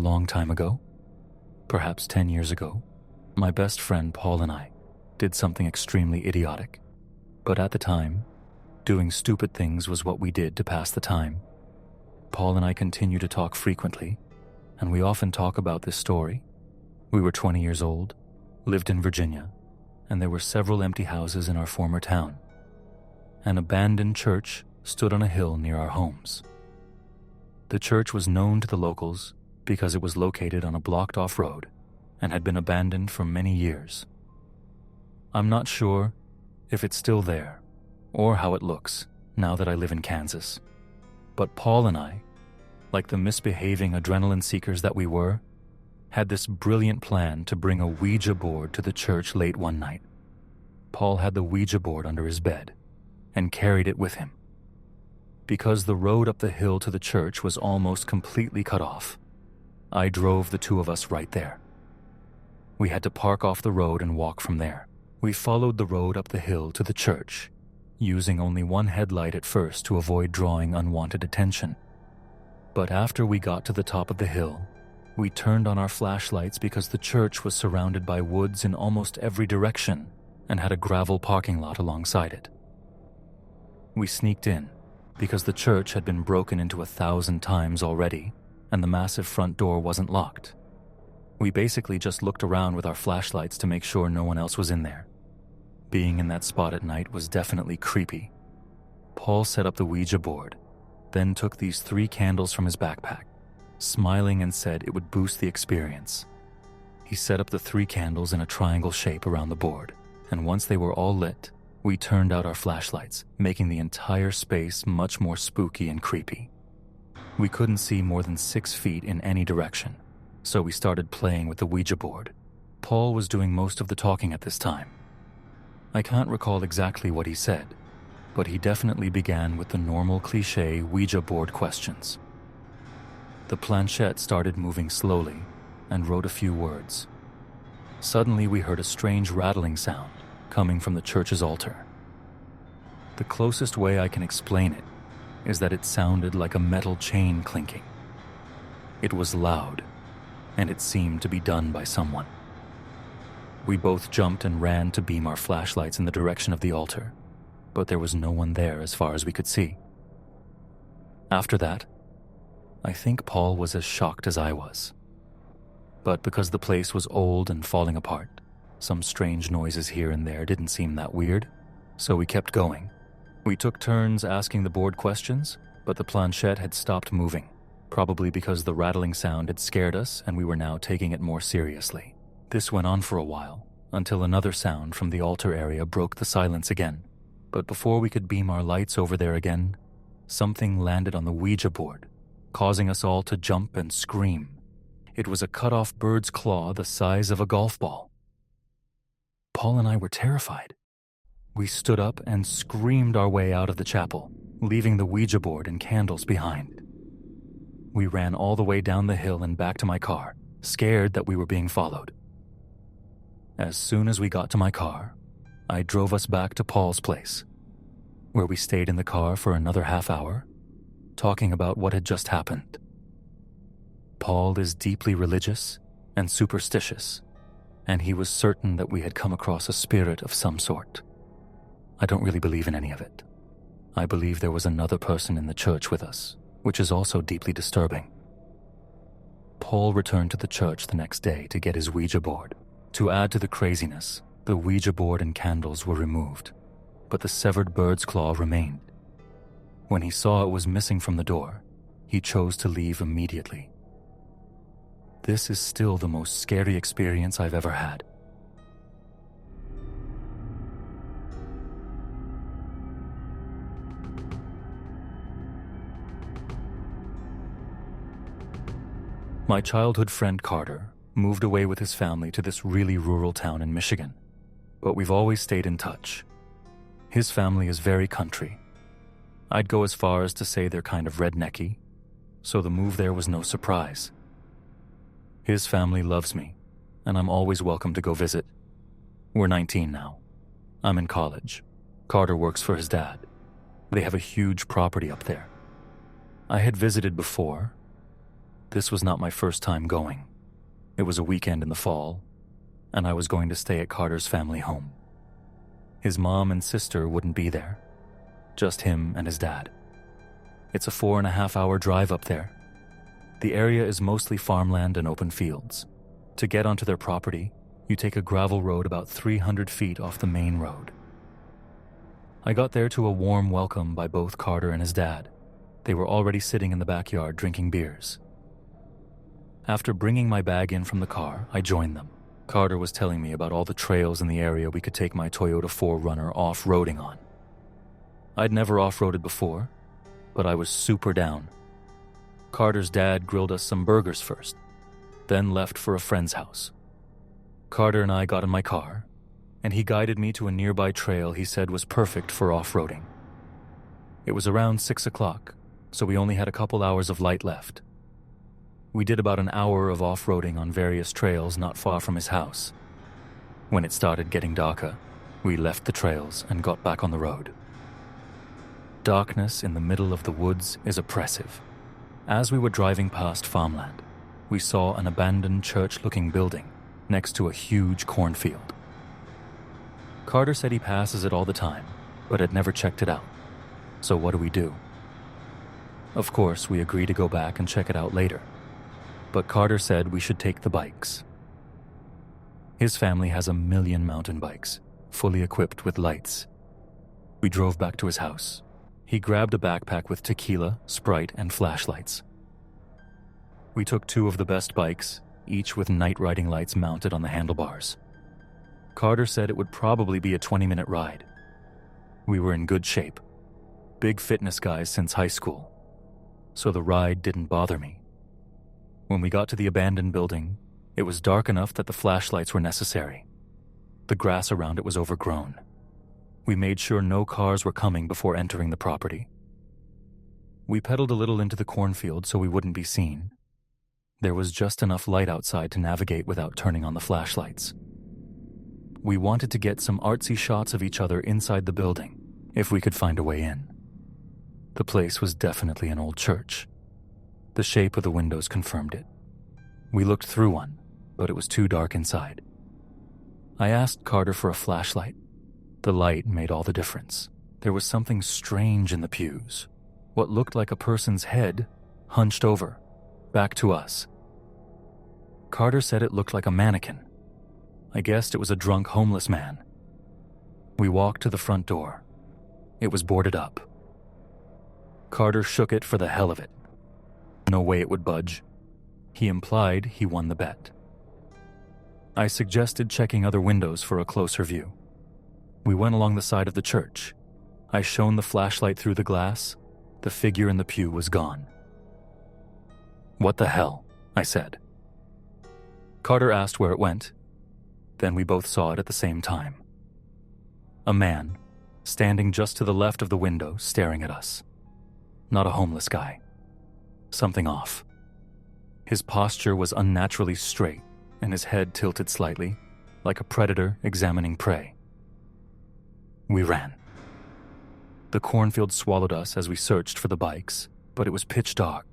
long time ago, perhaps 10 years ago, my best friend Paul and I did something extremely idiotic. But at the time, doing stupid things was what we did to pass the time. Paul and I continue to talk frequently, and we often talk about this story. We were 20 years old, lived in Virginia, and there were several empty houses in our former town. An abandoned church stood on a hill near our homes. The church was known to the locals because it was located on a blocked-off road and had been abandoned for many years. I'm not sure if it's still there or how it looks now that I live in Kansas, but Paul and I, like the misbehaving adrenaline seekers that we were, had this brilliant plan to bring a Ouija board to the church late one night. Paul had the Ouija board under his bed and carried it with him. Because the road up the hill to the church was almost completely cut off, I drove the two of us right there. We had to park off the road and walk from there. We followed the road up the hill to the church, using only one headlight at first to avoid drawing unwanted attention. But after we got to the top of the hill, we turned on our flashlights because the church was surrounded by woods in almost every direction and had a gravel parking lot alongside it. We sneaked in because the church had been broken into 1,000 times already and the massive front door wasn't locked. We basically just looked around with our flashlights to make sure no one else was in there. Being in that spot at night was definitely creepy. Paul set up the Ouija board, then took these 3 candles from his backpack, smiling and said it would boost the experience. He set up the 3 candles in a triangle shape around the board, and once they were all lit, we turned out our flashlights, making the entire space much more spooky and creepy. We couldn't see more than 6 feet in any direction, so we started playing with the Ouija board. Paul was doing most of the talking at this time. I can't recall exactly what he said, but he definitely began with the normal cliché Ouija board questions. The planchette started moving slowly and wrote a few words. Suddenly we heard a strange rattling sound coming from the church's altar. The closest way I can explain it is that it sounded like a metal chain clinking. It was loud, and it seemed to be done by someone. We both jumped and ran to beam our flashlights in the direction of the altar, but there was no one there as far as we could see. After that, I think Paul was as shocked as I was. But because the place was old and falling apart, some strange noises here and there didn't seem that weird, so we kept going. We took turns asking the board questions, but the planchette had stopped moving, probably because the rattling sound had scared us and we were now taking it more seriously. This went on for a while, until another sound from the altar area broke the silence again. But before we could beam our lights over there again, something landed on the Ouija board, causing us all to jump and scream. It was a cut-off bird's claw the size of a golf ball. Paul and I were terrified. We stood up and screamed our way out of the chapel, leaving the Ouija board and candles behind. We ran all the way down the hill and back to my car, scared that we were being followed. As soon as we got to my car, I drove us back to Paul's place, where we stayed in the car for another half hour, talking about what had just happened. Paul is deeply religious and superstitious, and he was certain that we had come across a spirit of some sort. I don't really believe in any of it. I believe there was another person in the church with us, which is also deeply disturbing. Paul returned to the church the next day to get his Ouija board. To add to the craziness, the Ouija board and candles were removed, but the severed bird's claw remained. When he saw it was missing from the door, he chose to leave immediately. This is still the most scary experience I've ever had. My childhood friend Carter moved away with his family to this really rural town in Michigan, but we've always stayed in touch. His family is very country. I'd go as far as to say they're kind of rednecky, so the move there was no surprise. His family loves me, and I'm always welcome to go visit. We're 19 now. I'm in college. Carter works for his dad. They have a huge property up there. I had visited before, This was not my first time going. It was a weekend in the fall, and I was going to stay at Carter's family home. His mom and sister wouldn't be there, just him and his dad. It's a 4.5-hour drive up there. The area is mostly farmland and open fields. To get onto their property, you take a gravel road about 300 feet off the main road. I got there to a warm welcome by both Carter and his dad. They were already sitting in the backyard drinking beers. After bringing my bag in from the car, I joined them. Carter was telling me about all the trails in the area we could take my Toyota 4Runner off-roading on. I'd never off-roaded before, but I was super down. Carter's dad grilled us some burgers first, then left for a friend's house. Carter and I got in my car, and he guided me to a nearby trail he said was perfect for off-roading. It was around 6 o'clock, so we only had a couple hours of light left. We did about an hour of off-roading on various trails not far from his house. When it started getting darker, we left the trails and got back on the road. Darkness in the middle of the woods is oppressive. As we were driving past farmland, we saw an abandoned church-looking building next to a huge cornfield. Carter said he passes it all the time, but had never checked it out. So what do? Of course, we agreed to go back and check it out later. But Carter said we should take the bikes. His family has 1 million mountain bikes, fully equipped with lights. We drove back to his house. He grabbed a backpack with tequila, Sprite, and flashlights. We took 2 of the best bikes, each with night riding lights mounted on the handlebars. Carter said it would probably be a 20-minute ride. We were in good shape, big fitness guys since high school, so the ride didn't bother me. When we got to the abandoned building, it was dark enough that the flashlights were necessary. The grass around it was overgrown. We made sure no cars were coming before entering the property. We pedaled a little into the cornfield so we wouldn't be seen. There was just enough light outside to navigate without turning on the flashlights. We wanted to get some artsy shots of each other inside the building, if we could find a way in. The place was definitely an old church. The shape of the windows confirmed it. We looked through one, but it was too dark inside. I asked Carter for a flashlight. The light made all the difference. There was something strange in the pews. What looked like a person's head, hunched over, back to us. Carter said it looked like a mannequin. I guessed it was a drunk homeless man. We walked to the front door. It was boarded up. Carter shook it for the hell of it. No way it would budge. He implied he won the bet. I suggested checking other windows for a closer view. We went along the side of the church. I shone the flashlight through the glass. The figure in the pew was gone. "What the hell?" I said. Carter asked where it went. Then we both saw it at the same time. A man, standing just to the left of the window, staring at us. Not a homeless guy. Something off. His posture was unnaturally straight, and his head tilted slightly, like a predator examining prey. We ran. The cornfield swallowed us as we searched for the bikes, but it was pitch dark.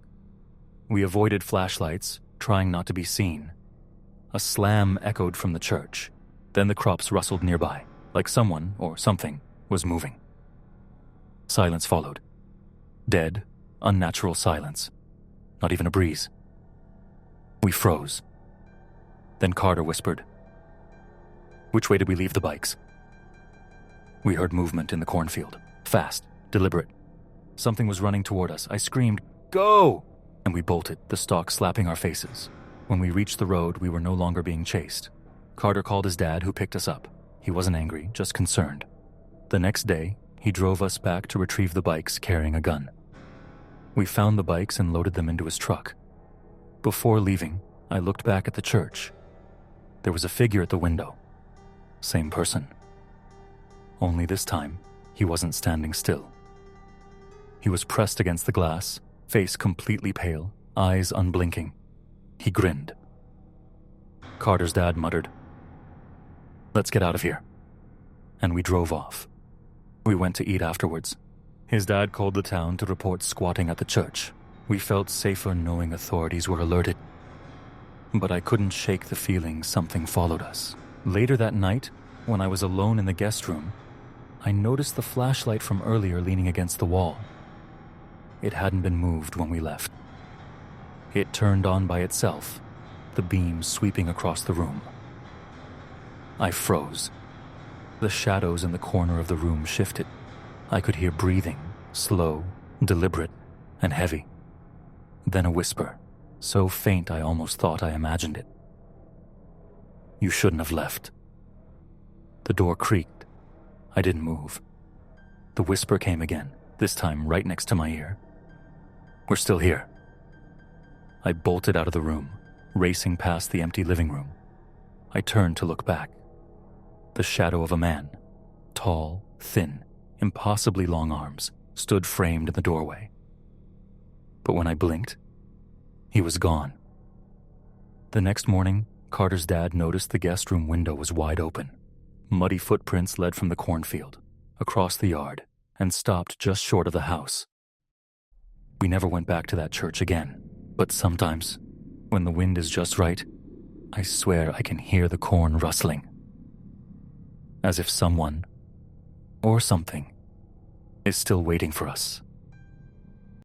We avoided flashlights, trying not to be seen. A slam echoed from the church. Then the crops rustled nearby, like someone, or something, was moving. Silence followed. Dead, unnatural silence. Not even a breeze. We froze. Then Carter whispered, "Which way did we leave the bikes?" We heard movement in the cornfield. Fast, deliberate. Something was running toward us. I screamed, "Go!" And we bolted, the stalk slapping our faces. When we reached the road, we were no longer being chased. Carter called his dad, who picked us up. He wasn't angry, just concerned. The next day, he drove us back to retrieve the bikes carrying a gun. We found the bikes and loaded them into his truck. Before leaving, I looked back at the church. There was a figure at the window. Same person. Only this time, he wasn't standing still. He was pressed against the glass, face completely pale, eyes unblinking. He grinned. Carter's dad muttered, "Let's get out of here." And we drove off. We went to eat afterwards. His dad called the town to report squatting at the church. We felt safer knowing authorities were alerted, but I couldn't shake the feeling something followed us. Later that night, when I was alone in the guest room, I noticed the flashlight from earlier leaning against the wall. It hadn't been moved when we left. It turned on by itself, the beam sweeping across the room. I froze. The shadows in the corner of the room shifted. I could hear breathing, slow, deliberate, and heavy. Then a whisper, so faint I almost thought I imagined it. "You shouldn't have left." The door creaked. I didn't move. The whisper came again, this time right next to my ear. "We're still here." I bolted out of the room, racing past the empty living room. I turned to look back. The shadow of a man, tall, thin, impossibly long arms, stood framed in the doorway. But when I blinked, he was gone. The next morning, Carter's dad noticed the guest room window was wide open. Muddy footprints led from the cornfield, across the yard, and stopped just short of the house. We never went back to that church again, but sometimes, when the wind is just right, I swear I can hear the corn rustling. As if someone, or something, is still waiting for us.